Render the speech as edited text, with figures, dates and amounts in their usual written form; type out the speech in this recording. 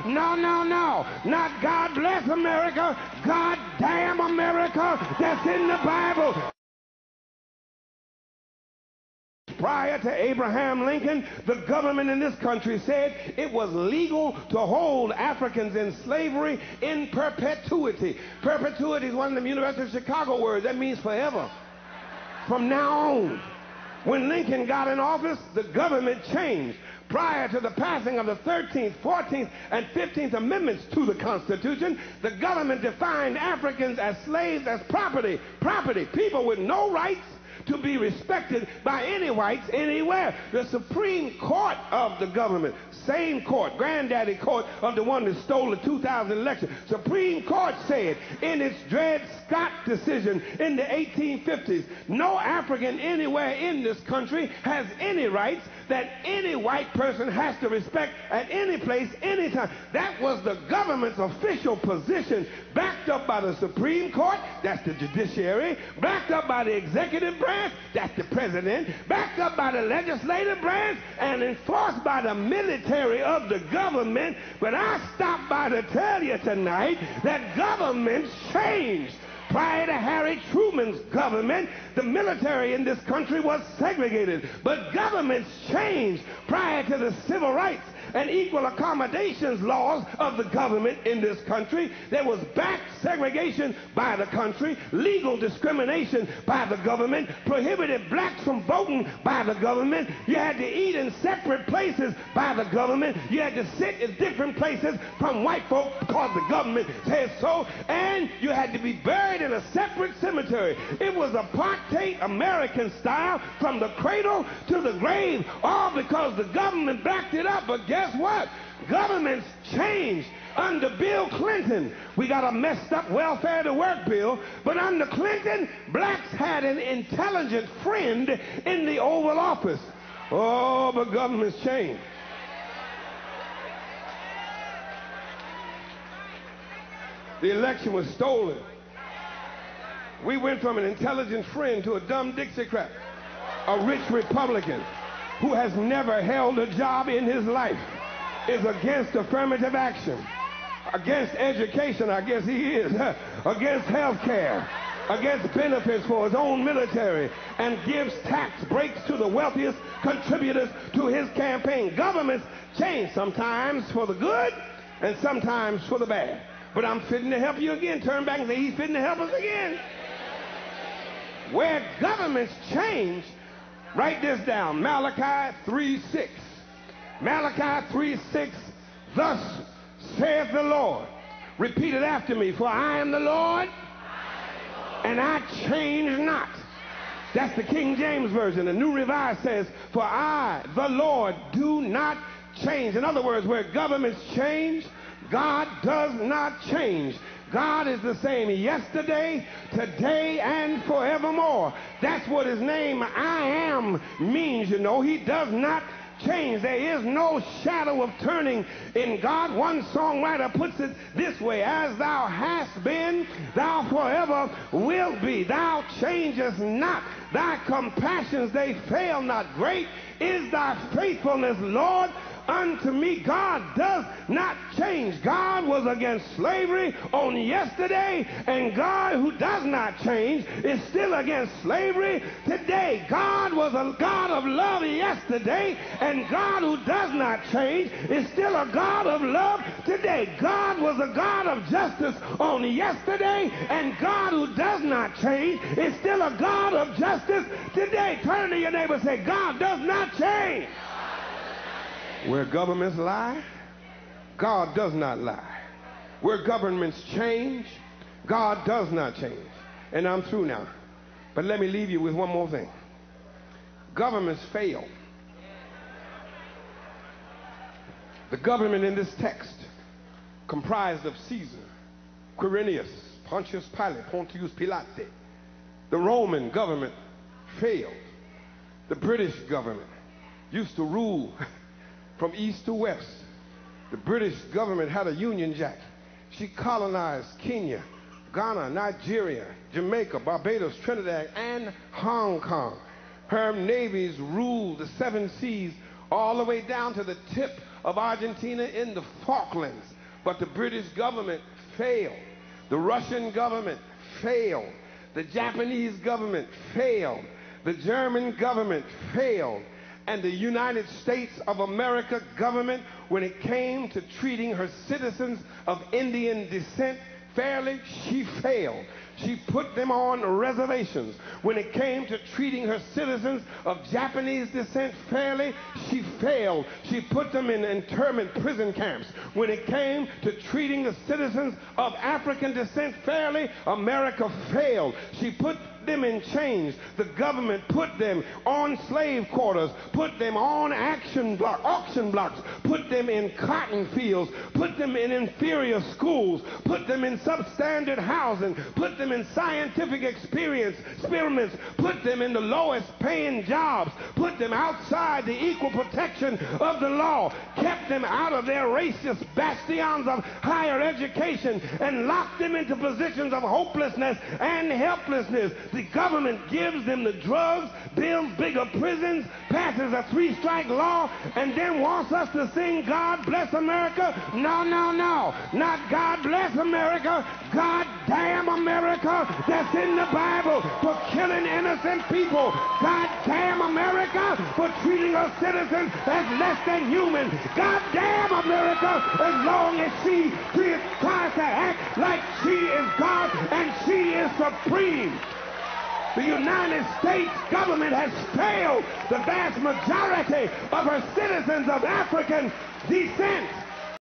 No, no, no. Not God bless America. God damn America. That's in the Bible. Prior to Abraham Lincoln, the government in this country said it was legal to hold Africans in slavery in perpetuity. Perpetuity is one of the University of Chicago words. That means forever. From now on. When Lincoln got in office, the government changed. Prior to the passing of the 13th, 14th, and 15th Amendments to the Constitution, the government defined Africans as slaves, as property, people with no rights to be respected by any whites anywhere. The Supreme Court of the government, same court, granddaddy court of the one that stole the 2000 election, Supreme Court said in its Dred Scott decision in the 1850s, no African anywhere in this country has any rights that any white person has to respect at any place, anytime. That was the government's official position, backed up by the Supreme Court, that's the judiciary, backed up by the executive branch, that's the president, backed up by the legislative branch, and enforced by the military of the government. But I stopped by to tell you tonight that governments changed. Prior to Harry Truman's government, the military in this country was segregated. But governments changed prior to the civil rights and equal accommodations laws of the government in this country. There was back segregation by the country, legal discrimination by the government, prohibited blacks from voting by the government. You had to eat in separate places by the government. You had to sit in different places from white folk because the government said so. And you had to be buried in a separate cemetery. It was apartheid American style from the cradle to the grave, all because the government backed it up. But guess what? Governments changed. Under Bill Clinton, we got a messed up welfare to work bill, but under Clinton, blacks had an intelligent friend in the Oval Office. Oh, but governments changed. The election was stolen. We went from an intelligent friend to a dumb Dixiecrat, a rich Republican who has never held a job in his life, is against affirmative action, against education, I guess he is, against health care, against benefits for his own military, and gives tax breaks to the wealthiest contributors to his campaign. Governments change, sometimes for the good and sometimes for the bad. But I'm fitting to help you again. Turn back and say, he's fitting to help us again. Where governments change, write this down, Malachi 3:6. Malachi 3:6, thus saith the Lord. Repeat it after me. For I am the Lord, and I change not. That's the King James Version. The New Revised says, for I, the Lord, do not change. In other words, where governments change, God does not change. God is the same yesterday, today, and forevermore. That's what his name I am means, you know. He does not change. There is no shadow of turning in God. One songwriter puts it this way, as thou hast been, thou forever wilt be. Thou changest not. Thy compassions, they fail not. Great is thy faithfulness, Lord, unto me. God does not change. God was against slavery on yesterday, and God, who does not change, is still against slavery today. God was a God of love yesterday, and God, who does not change, is still a God of love today. God was a God of justice on yesterday, and God, who does not change, is still a God of justice today. Turn to your neighbor and say, God does not change. Where governments lie, God does not lie. Where governments change, God does not change. And I'm through now. But let me leave you with one more thing. Governments fail. The government in this text, comprised of Caesar, Quirinius, Pontius Pilate, Pontius Pilate. The Roman government failed. The British government used to rule from east to west. The British government had a Union Jack. She colonized Kenya, Ghana, Nigeria, Jamaica, Barbados, Trinidad, and Hong Kong. Her navies ruled the 7 seas all the way down to the tip of Argentina in the Falklands. But the British government failed. The Russian government failed. The Japanese government failed. The German government failed. And the United States of America government, when it came to treating her citizens of Indian descent fairly, she failed. She put them on reservations. When it came to treating her citizens of Japanese descent fairly, she failed. She put them in internment prison camps. When it came to treating the citizens of African descent fairly, America failed. She put them in chains. The government put them on slave quarters, put them on auction blocks, put them in cotton fields, put them in inferior schools, put them in substandard housing, put them in scientific experiments, put them in the lowest paying jobs, put them outside the equal protection of the law, kept them out of their racist bastions of higher education, and locked them into positions of hopelessness and helplessness. The government gives them the drugs, builds bigger prisons, passes a 3-strike law, and then wants us to sing God Bless America? No, no, no. Not God Bless America. God damn America that's in the Bible for killing innocent people. God damn America for treating her citizens as less than human. God damn America as long as she tries to act like she is God and she is supreme. The United States government has failed the vast majority of her citizens of African descent.